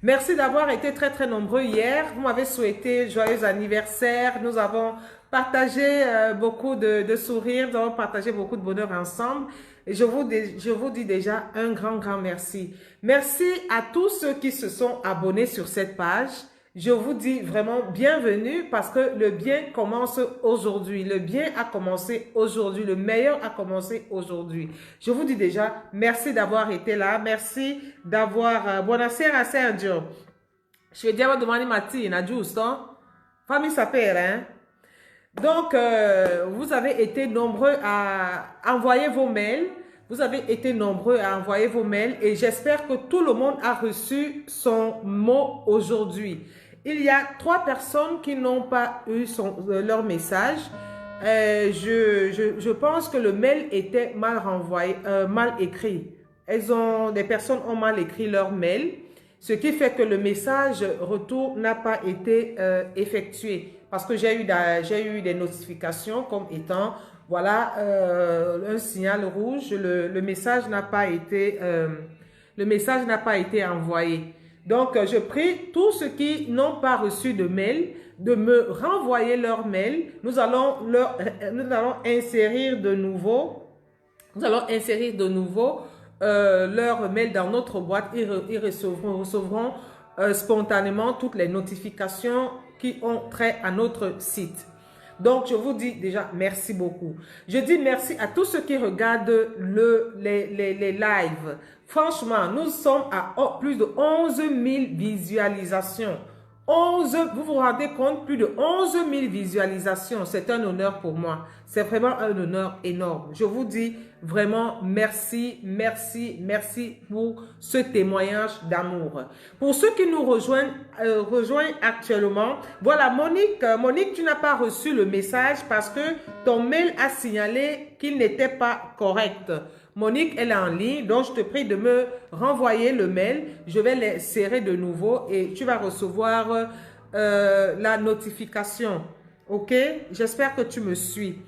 Merci d'avoir été très très nombreux hier. Vous m'avez souhaité joyeux anniversaire. Nous avons partagé beaucoup de sourires, nous avons partagé beaucoup de bonheur ensemble. Et je vous dis déjà un grand merci. Merci à tous ceux qui se sont abonnés sur cette page. Je vous dis vraiment bienvenue parce que le bien commence aujourd'hui. Le bien a commencé aujourd'hui. Le meilleur a commencé aujourd'hui. Je vous dis déjà merci d'avoir été là. Merci d'avoir... buonasera Sergio. Je vediamo domani mattina, giusto? Fammi sapere, hein? Donc, vous avez été nombreux à envoyer vos mails. Vous avez été nombreux à envoyer vos mails et j'espère que tout le monde a reçu son mot aujourd'hui. Il y a 3 personnes qui n'ont pas eu leur message. Je pense que le mail était mal renvoyé, mal écrit. Des personnes ont mal écrit leur mail, ce qui fait que le message retour n'a pas été effectué. Parce que j'ai eu des notifications comme étant, voilà, un signal rouge, le message n'a pas été envoyé. Donc, je prie tous ceux qui n'ont pas reçu de mail de me renvoyer leur mail. Nous allons insérer de nouveau, leur mail dans notre boîte. Ils recevront spontanément toutes les notifications qui ont trait à notre site. Donc, je vous dis déjà merci beaucoup. Je dis merci à tous ceux qui regardent les lives. Franchement, nous sommes à plus de 11 000 visualisations. Vous vous rendez compte, plus de 11 000 visualisations. C'est un honneur pour moi. C'est vraiment un honneur énorme. Je vous dis vraiment merci pour ce témoignage d'amour. Pour ceux qui nous rejoignent actuellement, voilà Monique, tu n'as pas reçu le message parce que ton mail a signalé qu'il n'était pas correct. Monique, elle est en ligne, donc je te prie de me renvoyer le mail. Je vais l'insérer de nouveau et tu vas recevoir la notification. Ok? J'espère que tu me suis.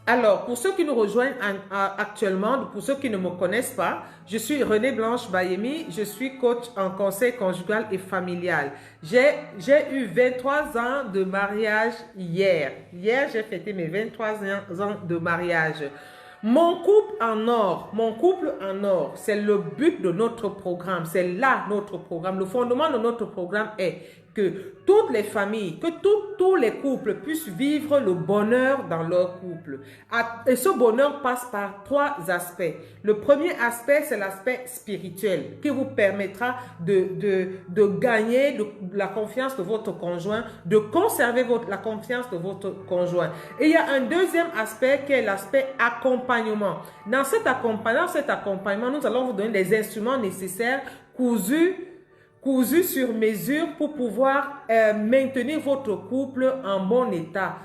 Alors, pour ceux qui nous rejoignent actuellement, pour ceux qui ne me connaissent pas, je suis Renée Blanche Bayemi, je suis coach en conseil conjugal et familial. J'ai eu 23 ans de mariage hier. Hier, j'ai fêté mes 23 ans de mariage. Mon couple en or, c'est le but de notre programme, c'est là notre programme. Le fondement de notre programme est que toutes les familles, que tous les couples puissent vivre le bonheur dans leur couple. Et ce bonheur passe par 3 aspects. Le premier aspect, c'est l'aspect spirituel qui vous permettra de gagner la confiance de votre conjoint, de conserver la confiance de votre conjoint. Et il y a un deuxième aspect qui est l'aspect accompagnement. Dans cet accompagnement, nous allons vous donner les instruments nécessaires cousus sur mesure pour pouvoir maintenir votre couple en bon état,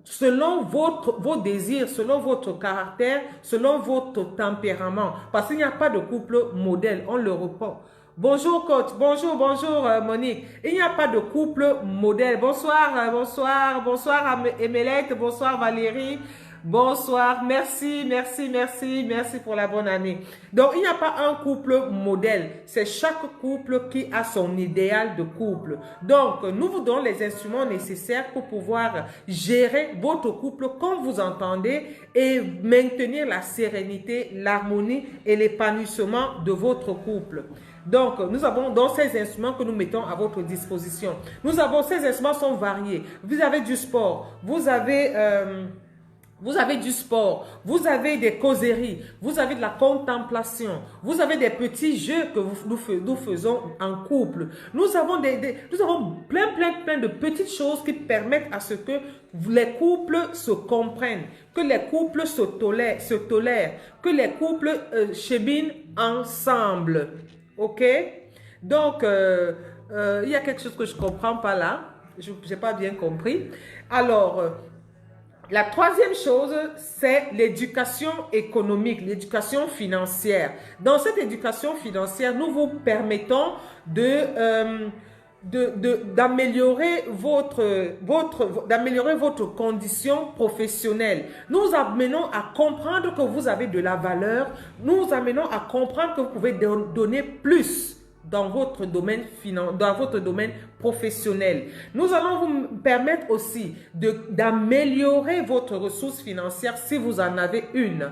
selon vos désirs, selon votre caractère, selon votre tempérament. Parce qu'il n'y a pas de couple modèle, on le reprend. Bonjour coach, bonjour Monique. Il n'y a pas de couple modèle. Bonsoir Emelette, bonsoir Valérie. Bonsoir, merci pour la bonne année. Donc, il n'y a pas un couple modèle. C'est chaque couple qui a son idéal de couple. Donc, nous vous donnons les instruments nécessaires pour pouvoir gérer votre couple comme vous entendez et maintenir la sérénité, l'harmonie et l'épanouissement de votre couple. Donc, nous avons donc ces instruments que nous mettons à votre disposition. Ces instruments sont variés. Vous avez du sport, vous avez du sport, vous avez des causeries, vous avez de la contemplation, vous avez des petits jeux que nous faisons en couple. Nous avons plein de petites choses qui permettent à ce que les couples se comprennent, que les couples se tolèrent, que les couples cheminent ensemble. Ok? Donc, il y a quelque chose que je ne comprends pas là. Je n'ai pas bien compris. Alors, la troisième chose, c'est l'éducation économique, l'éducation financière. Dans cette éducation financière, nous vous permettons d'améliorer votre condition professionnelle. Nous amenons à comprendre que vous avez de la valeur. Nous amenons à comprendre que vous pouvez donner plus. dans votre domaine professionnel. Nous allons vous permettre aussi d'améliorer votre ressource financière si vous en avez une.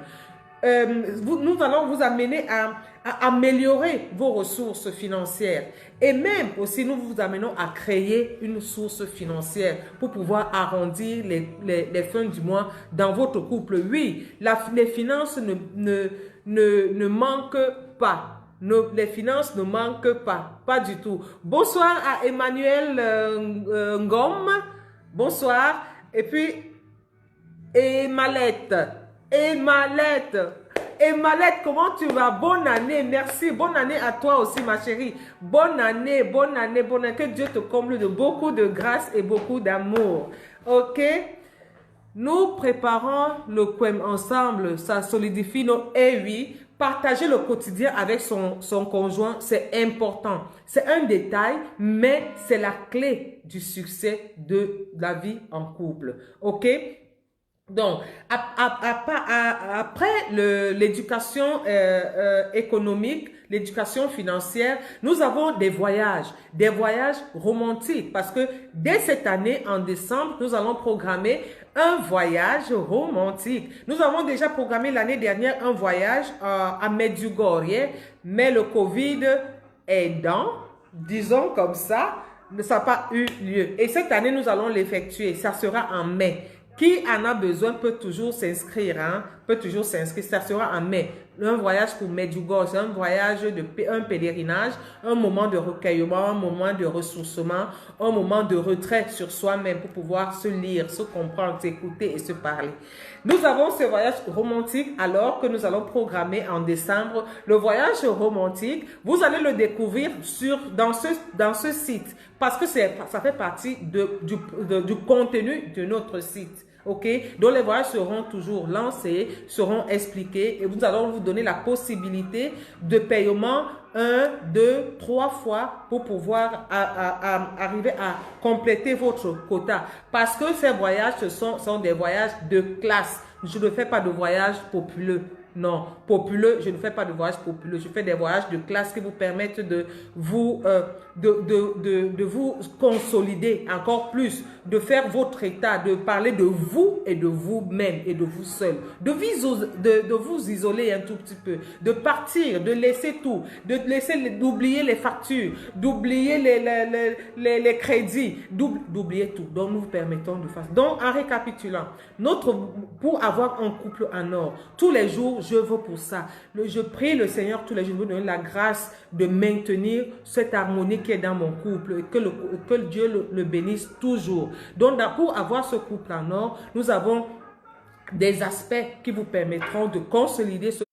Nous allons vous amener à améliorer vos ressources financières et même aussi nous vous amenons à créer une source financière pour pouvoir arrondir les fins du mois dans votre couple. Oui, les finances ne manquent pas. Les finances ne manquent pas du tout. Bonsoir à Emmanuel Ngom. Bonsoir. Et puis, Emalette, comment tu vas? Bonne année, merci. Bonne année à toi aussi, ma chérie. Bonne année, bonne année, bonne année. Que Dieu te comble de beaucoup de grâce et beaucoup d'amour. Ok? Nous préparons le poème ensemble. Ça solidifie nos... Eh oui, partager le quotidien avec son conjoint, c'est important. C'est un détail, mais c'est la clé du succès de la vie en couple. Ok? Donc, après l'éducation économique, l'éducation financière, nous avons des voyages romantiques parce que dès cette année, en décembre, nous allons programmer un voyage romantique. Nous avons déjà programmé l'année dernière un voyage à Medjugorje, mais le Covid aidant, disons comme ça n'a pas eu lieu. Et cette année, nous allons l'effectuer. Ça sera en mai. Qui en a besoin peut toujours s'inscrire, hein? Peut toujours s'inscrire. Ça sera en mai. Un voyage pour Medjugorje, un voyage un pèlerinage, un moment de recueillement, un moment de ressourcement, un moment de retrait sur soi-même pour pouvoir se lire, se comprendre, s'écouter et se parler. Nous avons ce voyage romantique alors que nous allons programmer en décembre. Le voyage romantique, vous allez le découvrir dans ce site parce que ça fait partie du contenu de notre site. Ok, donc les voyages seront toujours lancés, seront expliqués et nous allons vous donner la possibilité de paiement 1, 2, 3 fois pour pouvoir arriver à compléter votre quota. Parce que ces voyages, ce sont des voyages de classe. Je ne fais pas de voyage populeux. Non, populeux, je ne fais pas de voyage populeux. Je fais des voyages de classe qui vous permettent de vous consolider encore plus, de faire votre état, de parler de vous et de vous-même et de vous seul, de vous isoler un tout petit peu, de partir, de laisser tout, d'oublier les factures, d'oublier les crédits, d'oublier tout. Donc, nous vous permettons de faire. Donc, en récapitulant, pour avoir un couple en or, tous les jours, je veux pour ça. Je prie le Seigneur tous les jours de me donner la grâce de maintenir cette harmonie qui est dans mon couple et que Dieu le bénisse toujours. Donc, pour avoir ce couple en or, nous avons des aspects qui vous permettront de consolider ce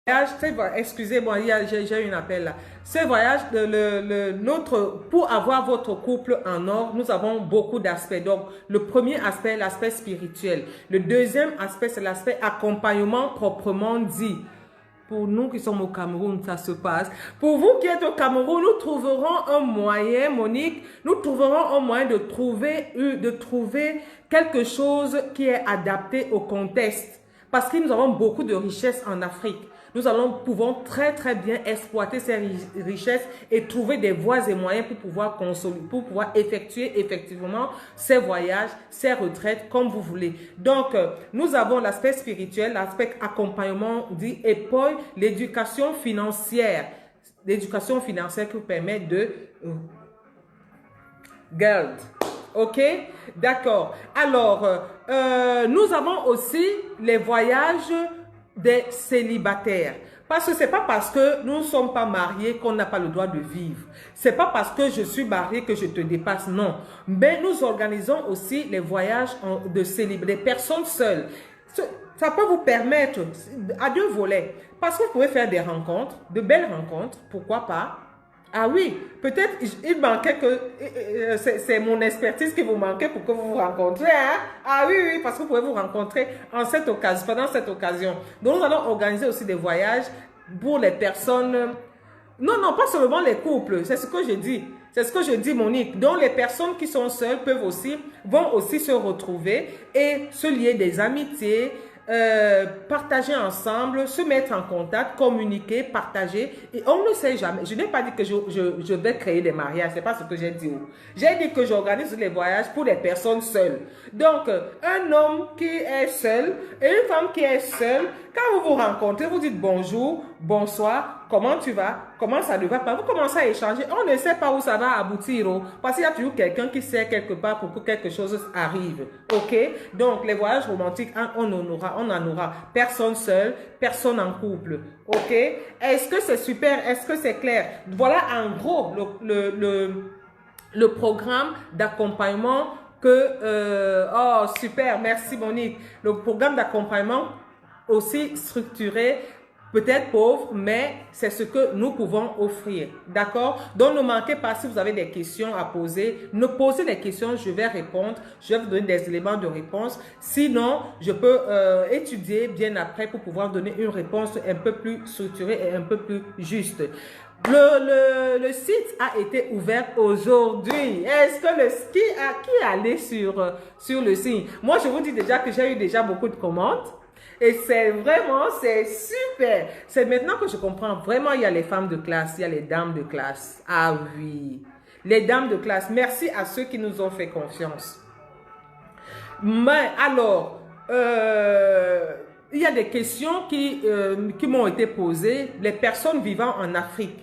voyage. Excusez-moi, j'ai un appel là. Ce voyage, pour avoir votre couple en or, nous avons beaucoup d'aspects. Donc, le premier aspect, l'aspect spirituel. Le deuxième aspect, c'est l'aspect accompagnement proprement dit. Pour nous qui sommes au Cameroun, ça se passe. Pour vous qui êtes au Cameroun, nous trouverons un moyen, Monique, nous trouverons un moyen de trouver quelque chose qui est adapté au contexte. Parce que nous avons beaucoup de richesses en Afrique. Nous pouvons très très bien exploiter ces richesses et trouver des voies et moyens pour pouvoir effectuer effectivement ces voyages, ces retraites comme vous voulez. Donc, nous avons l'aspect spirituel, l'aspect accompagnement dit et puis l'éducation financière. L'éducation financière qui vous permet de garde. Ok? D'accord. Alors, nous avons aussi les voyages des célibataires. Parce que c'est pas parce que nous ne sommes pas mariés qu'on n'a pas le droit de vivre. C'est pas parce que je suis marié que je te dépasse, non. Mais nous organisons aussi les voyages de célibataires, des personnes seules. Ça peut vous permettre à deux volets. Parce que vous pouvez faire des rencontres, de belles rencontres, pourquoi pas. Ah oui, peut-être il manquait que c'est mon expertise qui vous manquait pour que vous vous rencontrez. Hein? Ah oui, parce que vous pouvez vous rencontrer pendant cette occasion. Donc, nous allons organiser aussi des voyages pour les personnes. Non, pas seulement les couples, c'est ce que je dis. C'est ce que je dis, Monique. Donc, les personnes qui sont seules vont aussi se retrouver et se lier des amitiés, partager ensemble, se mettre en contact, communiquer, partager. Et on ne sait jamais. Je n'ai pas dit que je vais créer des mariages. C'est pas ce que j'ai dit. J'ai dit que j'organise les voyages pour les personnes seules. Donc, un homme qui est seul et une femme qui est seule, quand vous vous rencontrez, vous dites bonjour, bonsoir, comment tu vas, comment ça ne va pas. Vous commencez à échanger. On ne sait pas où ça va aboutir. Parce qu'il y a toujours quelqu'un qui sait quelque part pour que quelque chose arrive. OK? Donc, les voyages romantiques, on en aura. Personne seul, personne en couple. OK? Est-ce que c'est super? Est-ce que c'est clair? Voilà en gros le programme d'accompagnement que... oh, super, merci Monique. Le programme d'accompagnement aussi structuré, peut-être pauvre, mais c'est ce que nous pouvons offrir. D'accord? Donc, ne manquez pas, si vous avez des questions à poser, ne posez des questions, je vais répondre. Je vais vous donner des éléments de réponse. Sinon, je peux étudier bien après pour pouvoir donner une réponse un peu plus structurée et un peu plus juste. Le site a été ouvert aujourd'hui. Est-ce que qui est allé sur le site? Moi, je vous dis déjà que j'ai eu déjà beaucoup de commandes. Et c'est super. C'est maintenant que je comprends. Vraiment, il y a les femmes de classe, il y a les dames de classe. Ah oui, les dames de classe. Merci à ceux qui nous ont fait confiance. Mais alors, il y a des questions qui m'ont été posées. Les personnes vivant en Afrique.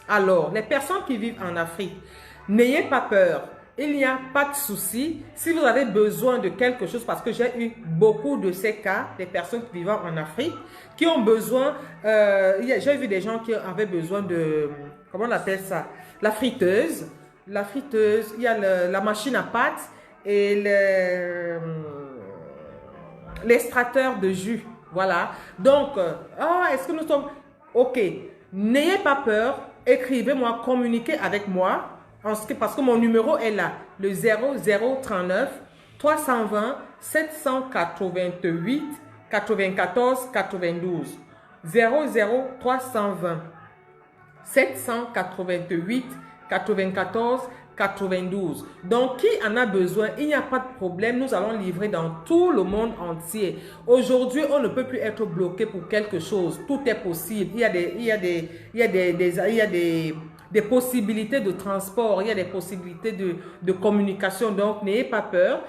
Alors, les personnes qui vivent en Afrique, n'ayez pas peur. Il n'y a pas de souci. Si vous avez besoin de quelque chose, parce que j'ai eu beaucoup de ces cas, des personnes vivant en Afrique, qui ont besoin, j'ai vu des gens qui avaient besoin de, comment on appelle ça? La friteuse. La friteuse, il y a la machine à pâte et l'extracteur de jus. Voilà. Donc, est-ce que nous sommes... OK. N'ayez pas peur. Écrivez-moi, communiquez avec moi. Parce que mon numéro est là, le 0039 320 788 94 92. 00320 788 94 92. Donc, qui en a besoin? Il n'y a pas de problème. Nous allons livrer dans tout le monde entier. Aujourd'hui, on ne peut plus être bloqué pour quelque chose. Tout est possible. Il y a des possibilités de transport. Il y a des possibilités de communication. Donc, n'ayez pas peur.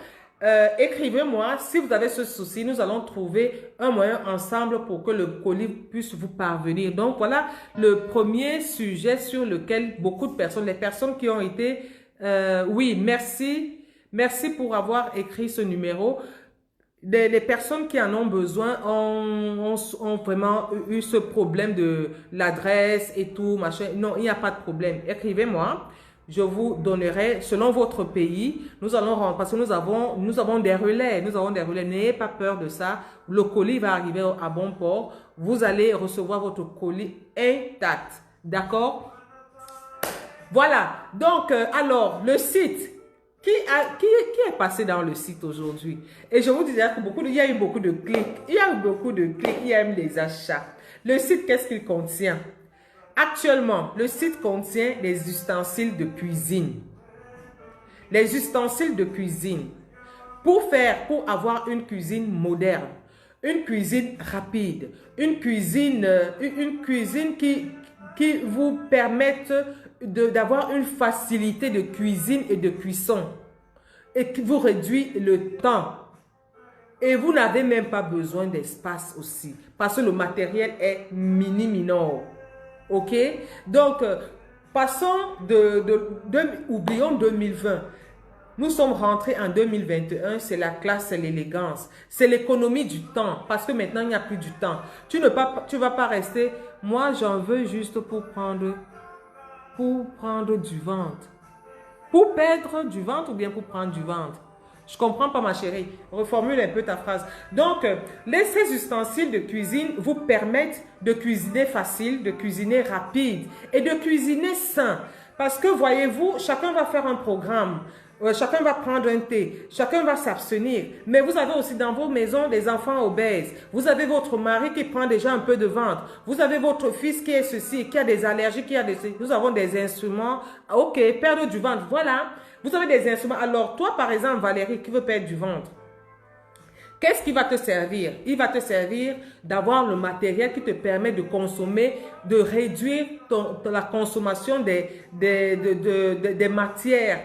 Écrivez-moi. Si vous avez ce souci, nous allons trouver un moyen ensemble pour que le colis puisse vous parvenir. Donc, voilà le premier sujet sur lequel beaucoup de personnes, les personnes qui ont été... oui, merci. Merci pour avoir écrit ce numéro. Les personnes qui en ont besoin ont vraiment eu ce problème de l'adresse et tout, machin. Non, il n'y a pas de problème. Écrivez-moi. Je vous donnerai, selon votre pays, nous allons, parce que nous avons des relais. Nous avons des relais. N'ayez pas peur de ça. Le colis va arriver à bon port. Vous allez recevoir votre colis intact. D'accord? Voilà. Donc, alors, le site. Qui est passé dans le site aujourd'hui? Et je vous disais que il y a eu beaucoup de clics. Il y a eu beaucoup de clics. Il y a même des achats. Le site, qu'est-ce qu'il contient? Actuellement, le site contient des ustensiles de cuisine. Les ustensiles de cuisine. Pour avoir une cuisine moderne, une cuisine rapide, une cuisine qui vous permette d'avoir une facilité de cuisine et de cuisson et qui vous réduit le temps. Et vous n'avez même pas besoin d'espace aussi parce que le matériel est minor. OK? Donc, passons oublions 2020. Nous sommes rentrés en 2021, c'est la classe, c'est l'élégance. C'est l'économie du temps, parce que maintenant, il n'y a plus du temps. Tu ne vas pas rester, moi, j'en veux juste pour prendre du ventre. Pour perdre du ventre ou bien pour prendre du ventre? Je comprends pas, ma chérie. Reformule un peu ta phrase. Donc, ces ustensiles de cuisine vous permettent de cuisiner facile, de cuisiner rapide et de cuisiner sain. Parce que, voyez-vous, chacun va faire un programme. Chacun va prendre un thé, chacun va s'abstenir. Mais vous avez aussi dans vos maisons des enfants obèses. Vous avez votre mari qui prend déjà un peu de ventre. Vous avez votre fils qui est ceci, qui a des allergies, qui a des... Nous avons des instruments. OK, perdre du ventre, voilà. Vous avez des instruments. Alors, toi, par exemple, Valérie, qui veut perdre du ventre, Qu'est-ce qui va te servir? Il va te servir d'avoir le matériel qui te permet de consommer, de réduire la consommation des matières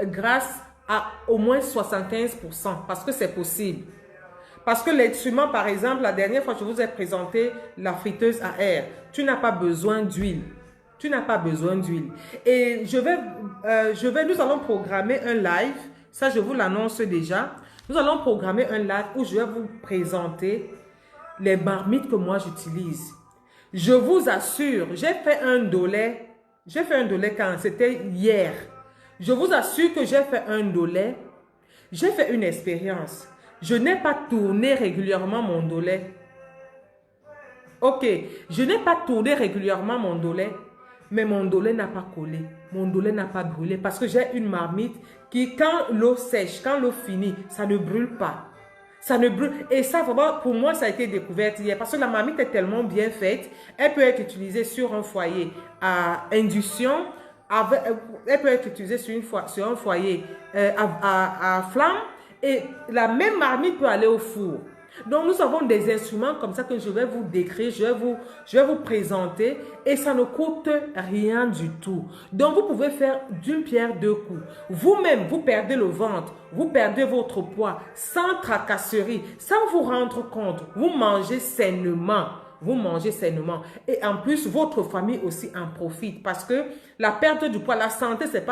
grâce à au moins 75%, parce que c'est possible. Parce que l'instrument, par exemple, la dernière fois, je vous ai présenté la friteuse à air. Tu n'as pas besoin d'huile. Tu n'as pas besoin d'huile. Et nous allons programmer un live. Ça, je vous l'annonce déjà. Nous allons programmer un live où je vais vous présenter les marmites que moi j'utilise. Je vous assure, j'ai fait un dollet. J'ai fait un dollet quand c'était hier. Je vous assure que j'ai fait un dollet. J'ai fait une expérience. Je n'ai pas tourné régulièrement mon dollet. Ok, je n'ai pas tourné régulièrement mon dollet, mais mon dollet n'a pas collé. Mon dollet n'a pas brûlé parce que j'ai une marmite qui, quand l'eau sèche, quand l'eau finit, ça ne brûle pas. Ça ne brûle. Et ça, vraiment, pour moi, ça a été découvert hier parce que la marmite est tellement bien faite. Elle peut être utilisée sur un foyer à induction. Elle peut être utilisée sur un foyer à flamme. Et la même marmite peut aller au four. Donc, nous avons des instruments comme ça que je vais vous décrire, je vais vous présenter et ça ne coûte rien du tout. Donc, vous pouvez faire d'une pierre deux coups. Vous-même, vous perdez le ventre, vous perdez votre poids sans tracasserie, sans vous rendre compte. Vous mangez sainement. Vous mangez sainement. Et en plus, votre famille aussi en profite parce que la perte du poids, la santé, c'est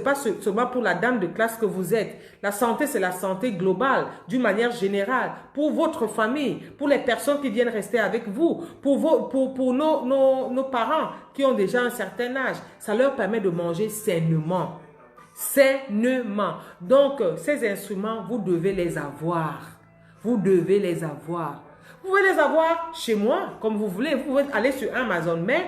pas seulement pour la dame de classe que vous êtes. La santé, c'est la santé globale, d'une manière générale, pour votre famille, pour les personnes qui viennent rester avec vous, pour nos parents qui ont déjà un certain âge. Ça leur permet de manger sainement. Sainement. Donc, ces instruments, vous devez les avoir. Vous devez les avoir. Vous pouvez les avoir chez moi, comme vous voulez. Vous pouvez aller sur Amazon, mais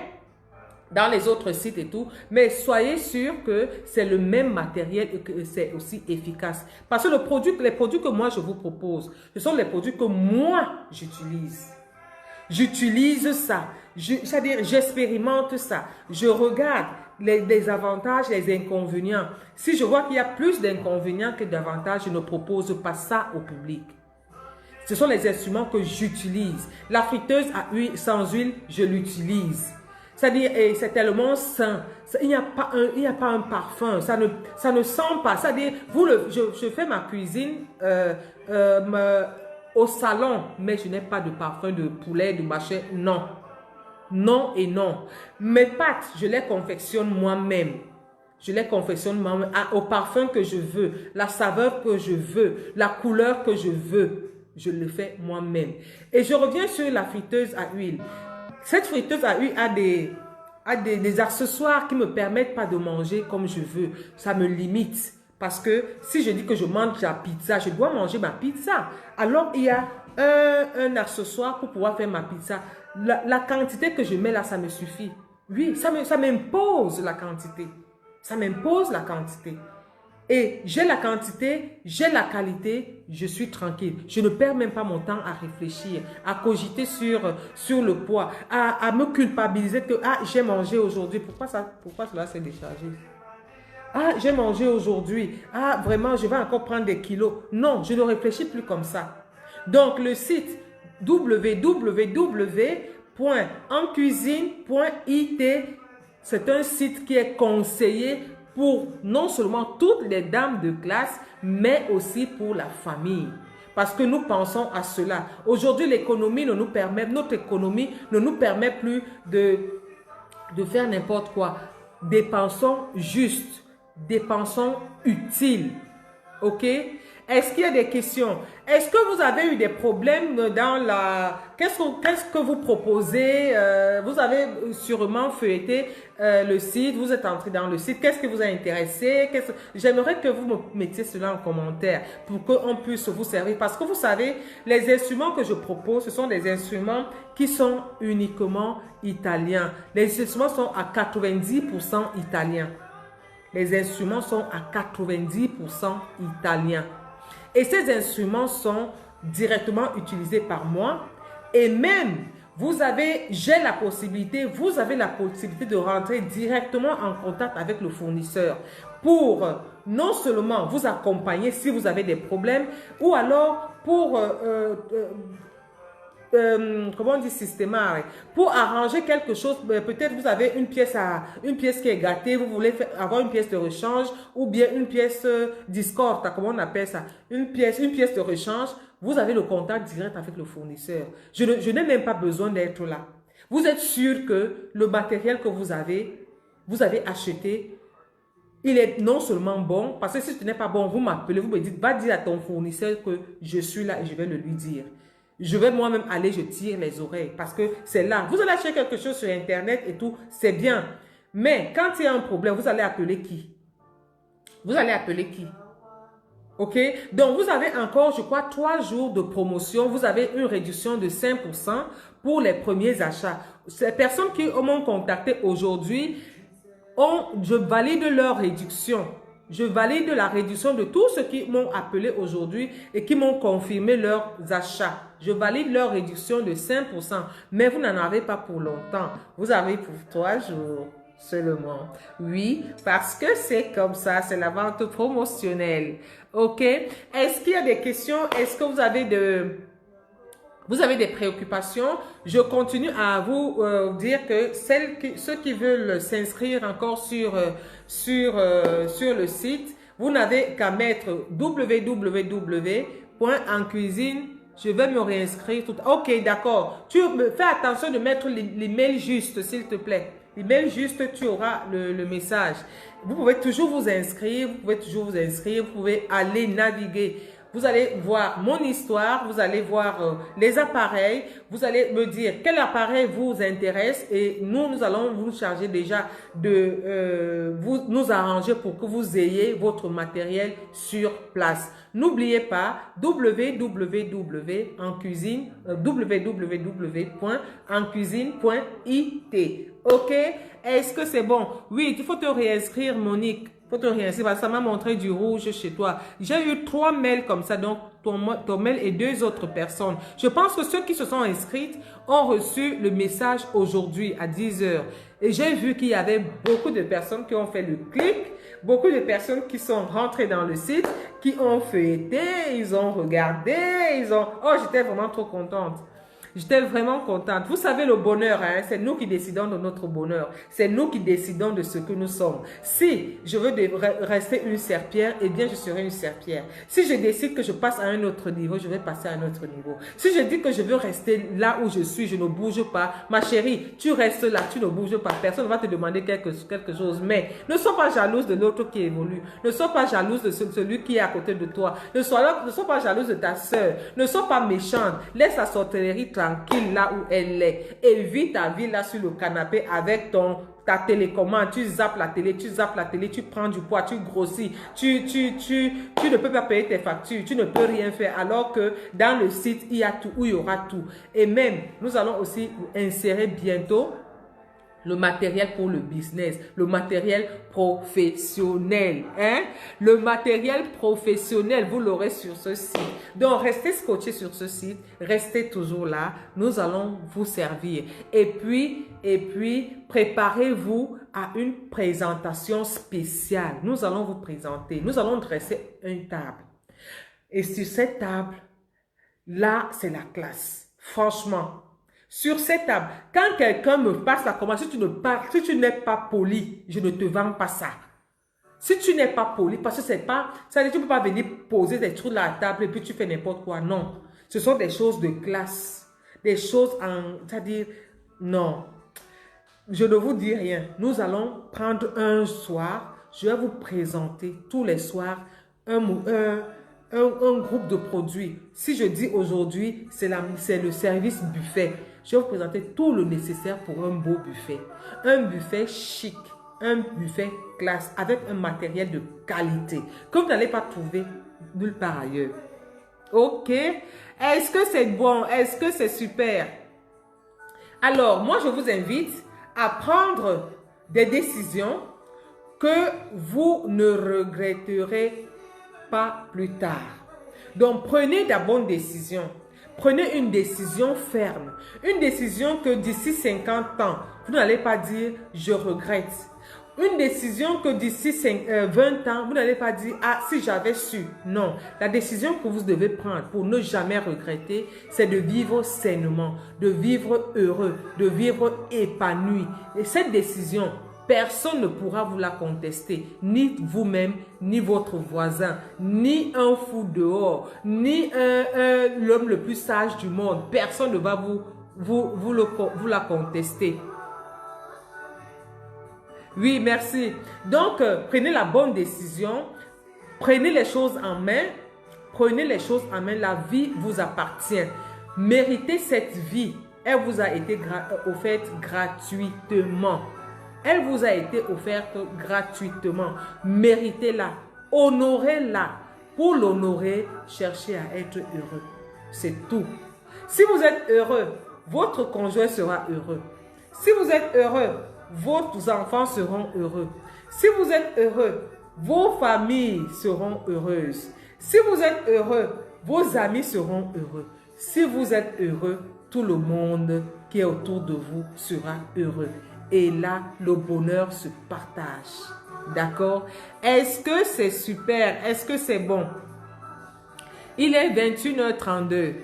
dans les autres sites et tout. Mais soyez sûr que c'est le même matériel et que c'est aussi efficace. Parce que les produits que moi, je vous propose, ce sont les produits que moi, j'utilise. J'utilise ça. C'est-à-dire, j'expérimente ça. Je regarde les avantages, les inconvénients. Si je vois qu'il y a plus d'inconvénients que d'avantages, je ne propose pas ça au public. Ce sont les instruments que j'utilise. La friteuse à huile, sans huile, je l'utilise. C'est-à-dire, c'est tellement sain. Il n'y a pas un parfum. Ça ne sent pas. C'est-à-dire, je fais ma cuisine au salon, mais je n'ai pas de parfum de poulet, de machin. Non. Non et non. Mes pâtes, je les confectionne moi-même. Je les confectionne moi-même au parfum que je veux, la saveur que je veux, la couleur que je veux. Je le fais moi-même. Et je reviens sur la friteuse à huile. Cette friteuse à huile a des accessoires qui ne me permettent pas de manger comme je veux. Ça me limite. Parce que si je dis que je mange la pizza, je dois manger ma pizza. Alors, il y a un accessoire pour pouvoir faire ma pizza. La quantité que je mets là, ça me suffit. Oui, ça m'impose la quantité. Ça m'impose la quantité. Et j'ai la quantité, j'ai la qualité, je suis tranquille. Je ne perds même pas mon temps à réfléchir, à cogiter sur le poids, à me culpabiliser que j'ai mangé aujourd'hui. Pourquoi cela s'est déchargé? J'ai mangé aujourd'hui. Vraiment, je vais encore prendre des kilos. Non, je ne réfléchis plus comme ça. Donc, le site www.encuisine.it, c'est un site qui est conseillé pour non seulement toutes les dames de classe, mais aussi pour la famille. Parce que nous pensons à cela. Aujourd'hui, notre économie ne nous permet plus de faire n'importe quoi. Dépensons juste, dépensons utile. Ok? Est-ce qu'il y a des questions? Est-ce que vous avez eu des problèmes dans la... Qu'est-ce que vous proposez? Vous avez sûrement feuilleté le site, vous êtes entré dans le site. Qu'est-ce qui vous a intéressé? J'aimerais que vous me mettiez cela en commentaire pour qu'on puisse vous servir. Parce que vous savez, les instruments que je propose, ce sont des instruments qui sont uniquement italiens. Les instruments sont à 90% italiens. Les instruments sont à 90% italiens. Et ces instruments sont directement utilisés par moi. Et même, vous avez la possibilité de rentrer directement en contact avec le fournisseur pour non seulement vous accompagner si vous avez des problèmes, ou alors pour comment on dit systémaire, pour arranger quelque chose. Peut-être vous avez une pièce qui est gâtée, vous voulez avoir une pièce de rechange ou bien une pièce discorde, comment on appelle ça, une pièce de rechange. Vous avez le contact direct avec le fournisseur. Je n'ai même pas besoin d'être là. Vous êtes sûr que le matériel que vous avez acheté, il est non seulement bon, parce que si ce n'est pas bon, vous m'appelez, vous me dites, va dire à ton fournisseur que je suis là et je vais le lui dire. Je vais moi-même aller, je tire les oreilles parce que c'est là. Vous allez acheter quelque chose sur Internet et tout, c'est bien. Mais quand il y a un problème, vous allez appeler qui? Vous allez appeler qui? Ok? Donc, vous avez encore, je crois, 3 jours de promotion. Vous avez une réduction de 5% pour les premiers achats. Ces personnes qui m'ont contacté aujourd'hui, je valide leur réduction. Je valide la réduction de tous ceux qui m'ont appelé aujourd'hui et qui m'ont confirmé leurs achats. Je valide leur réduction de 5%. Mais vous n'en avez pas pour longtemps. Vous avez pour 3 jours seulement. Oui, parce que c'est comme ça. C'est la vente promotionnelle. OK? Est-ce qu'il y a des questions? Est-ce que vous avez des préoccupations? Je continue à vous dire que ceux qui veulent s'inscrire encore sur le site, vous n'avez qu'à mettre www.encuisine. Je vais me réinscrire. Ok, d'accord. Tu fais attention de mettre l'email juste, s'il te plaît. L'email juste, tu auras le message. Vous pouvez toujours vous inscrire. Vous pouvez aller naviguer. Vous allez voir mon histoire, vous allez voir les appareils, vous allez me dire quel appareil vous intéresse et nous allons vous charger déjà de nous arranger pour que vous ayez votre matériel sur place. N'oubliez pas www.encuisine.it. Ok? Est-ce que c'est bon? Oui, il faut te réinscrire, Monique. Faut te réinscrire parce que ça m'a montré du rouge chez toi. J'ai eu 3 mails comme ça, donc ton mail et 2 autres personnes. Je pense que ceux qui se sont inscrites ont reçu le message aujourd'hui à 10 h. Et j'ai vu qu'il y avait beaucoup de personnes qui ont fait le clic, beaucoup de personnes qui sont rentrées dans le site, qui ont feuilleté, ils ont regardé, Oh, j'étais vraiment trop contente. J'étais vraiment contente. Vous savez, le bonheur, hein, c'est nous qui décidons de notre bonheur. C'est nous qui décidons de ce que nous sommes. Si je veux rester une serpillère, eh bien, je serai une serpillère. Si je décide que je passe à un autre niveau, je vais passer à un autre niveau. Si je dis que je veux rester là où je suis, je ne bouge pas. Ma chérie, tu restes là, tu ne bouges pas. Personne ne va te demander quelque chose. Mais ne sois pas jalouse de l'autre qui évolue. Ne sois pas jalouse de celui qui est à côté de toi. Ne sois pas jalouse de ta soeur. Ne sois pas méchante. Laisse la sorcellerie tranquille là où elle est. Et vis ta vie là sur le canapé avec ta télécommande. Tu zappes la télé, tu prends du poids, tu grossis. Tu ne peux pas payer tes factures, tu ne peux rien faire. Alors que dans le site, il y a tout, où il y aura tout. Et même, nous allons aussi insérer bientôt le matériel pour le business, le matériel professionnel. Hein? Le matériel professionnel, vous l'aurez sur ce site. Donc, restez scotché sur ce site, restez toujours là. Nous allons vous servir. Et puis préparez-vous à une présentation spéciale. Nous allons vous présenter. Nous allons dresser une table. Et sur cette table, là, c'est la classe. Franchement. Sur cette table, quand quelqu'un me passe la commande, si tu n'es pas poli, je ne te vends pas ça. Si tu n'es pas poli, parce que c'est pas, ça veut dire que tu ne peux pas venir poser des trucs à la table et puis tu fais n'importe quoi. Non. Ce sont des choses de classe. Des choses c'est-à-dire, non. Je ne vous dis rien. Nous allons prendre un soir, je vais vous présenter tous les soirs un groupe de produits. Si je dis aujourd'hui, c'est le service buffet. Je vais vous présenter tout le nécessaire pour un beau buffet. Un buffet chic, un buffet classe avec un matériel de qualité que vous n'allez pas trouver nulle part ailleurs. Ok? Est-ce que c'est bon? Est-ce que c'est super? Alors, moi, je vous invite à prendre des décisions que vous ne regretterez pas plus tard. Donc, prenez de bonnes décisions. Prenez une décision ferme. Une décision que d'ici 50 ans, vous n'allez pas dire « je regrette ». Une décision que d'ici 20 ans, vous n'allez pas dire, ah, si j'avais su. Non, la décision que vous devez prendre pour ne jamais regretter, c'est de vivre sainement, de vivre heureux, de vivre épanoui. Et cette décision, personne ne pourra vous la contester, ni vous-même, ni votre voisin, ni un fou dehors, ni l'homme le plus sage du monde. Personne ne va vous la contester. Oui, merci. Donc, prenez la bonne décision, prenez les choses en main, la vie vous appartient. Méritez cette vie, elle vous a été offerte gratuitement. Elle vous a été offerte gratuitement. Méritez-la, honorez-la. Pour l'honorer, cherchez à être heureux. C'est tout. Si vous êtes heureux, votre conjoint sera heureux. Si vous êtes heureux, vos enfants seront heureux. Si vous êtes heureux, vos familles seront heureuses. Si vous êtes heureux, vos amis seront heureux. Si vous êtes heureux, tout le monde qui est autour de vous sera heureux. Et là, le bonheur se partage. D'accord? Est-ce que c'est super? Est-ce que c'est bon? Il est 21h32.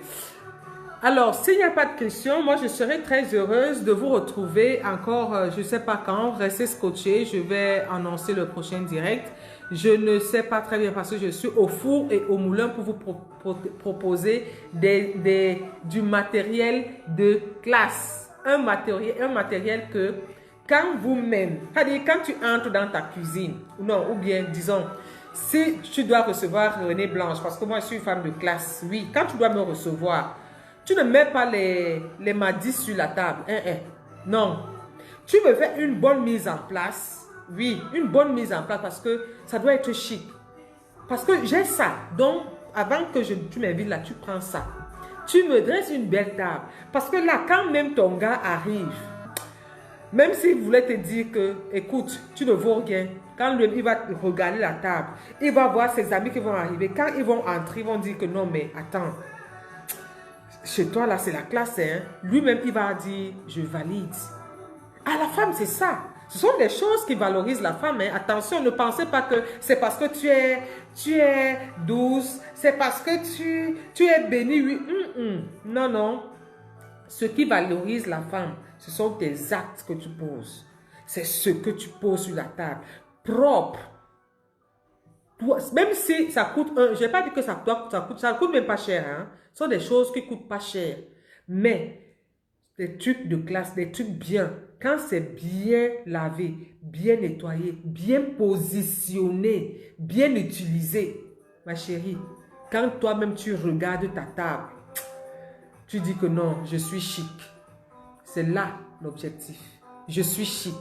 Alors, s'il n'y a pas de questions, moi, je serai très heureuse de vous retrouver encore, je ne sais pas quand, restez scotchés, je vais annoncer le prochain direct. Je ne sais pas très bien parce que je suis au four et au moulin pour vous proposer du matériel de classe. Un matériel que quand vous-même, c'est-à-dire quand tu entres dans ta cuisine, ou bien disons, si tu dois recevoir René Blanche, parce que moi je suis une femme de classe, oui, quand tu dois me recevoir, tu ne mets pas les madis sur la table. Non. Tu me fais une bonne mise en place. Oui, une bonne mise en place parce que ça doit être chic. Parce que j'ai ça. Donc, avant que tu m'invites là, tu prends ça. Tu me dresses une belle table. Parce que là, quand même ton gars arrive, même s'il voulait te dire que, écoute, tu ne vaux rien. Quand lui, il va regarder la table, il va voir ses amis qui vont arriver. Quand ils vont entrer, ils vont dire que non, mais attends. Chez toi, là, c'est la classe, hein. Lui-même, il va dire, je valide. Ah, la femme, c'est ça. Ce sont des choses qui valorisent la femme, hein. Attention, ne pensez pas que c'est parce que tu es douce, c'est parce que tu es bénie, oui. Non, non. Ce qui valorise la femme, ce sont tes actes que tu poses. C'est ce que tu poses sur la table. Propre. Même si ça coûte je n'ai pas dit que ça coûte même pas cher, hein. Ce sont des choses qui ne coûtent pas cher. Mais des trucs de classe, des trucs bien. Quand c'est bien lavé, bien nettoyé, bien positionné, bien utilisé, ma chérie, quand toi-même tu regardes ta table, tu dis que non, je suis chic. C'est là l'objectif. Je suis chic.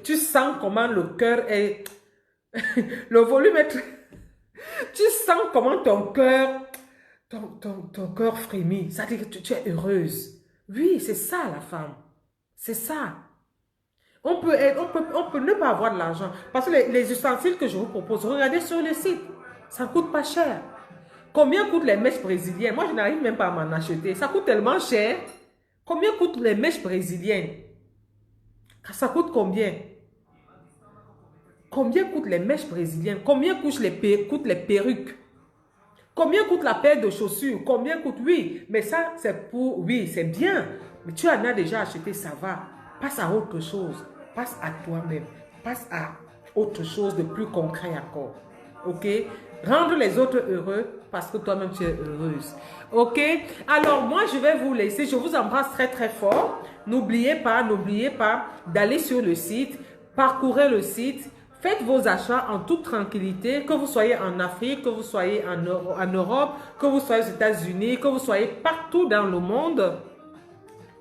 Tu sens comment le cœur est... le volume est... Tu sens comment ton cœur... Ton cœur frémit, ça veut dire que tu es heureuse. Oui, c'est ça la femme. C'est ça. On peut ne pas avoir de l'argent. Parce que les ustensiles que je vous propose, regardez sur le site. Ça ne coûte pas cher. Combien coûtent les mèches brésiliennes? Moi, je n'arrive même pas à m'en acheter. Ça coûte tellement cher. Combien coûtent les mèches brésiliennes? Ça coûte combien? Combien coûtent les mèches brésiliennes? Combien coûtent les perruques? Combien coûte la paire de chaussures? Combien coûte? Oui, mais ça, c'est pour... Oui, c'est bien. Mais tu en as déjà acheté, ça va. Passe à autre chose. Passe à toi-même. Passe à autre chose de plus concret encore. OK? Rendre les autres heureux parce que toi-même, tu es heureuse. OK? Alors, moi, je vais vous laisser. Je vous embrasse très, très fort. N'oubliez pas d'aller sur le site. Parcourez le site. Faites vos achats en toute tranquillité, que vous soyez en Afrique, que vous soyez en Europe, que vous soyez aux États-Unis, que vous soyez partout dans le monde.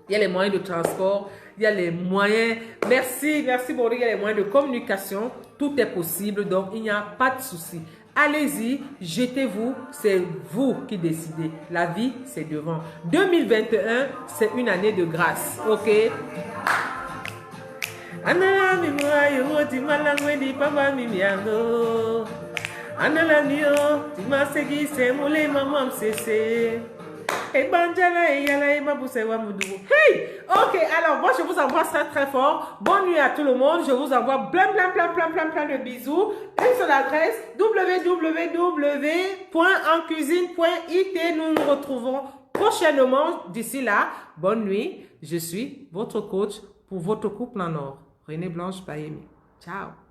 Il y a les moyens de transport, il y a les moyens, merci beaucoup, il y a les moyens de communication, tout est possible, donc il n'y a pas de souci. Allez-y, jetez-vous, c'est vous qui décidez. La vie, c'est devant. 2021, c'est une année de grâce, ok? Anala mimwa yo timala ngwendi papa mimiango. Anala mio timasegi semule mama msese. Hey! Ok, alors moi je vous envoie ça très fort. Bonne nuit à tout le monde. Je vous envoie plein de bisous. Une seule adresse, www.encuisine.it. Nous nous retrouvons prochainement. D'ici là, bonne nuit. Je suis votre coach pour votre couple en or. Renée Blanche Payemi. Ciao.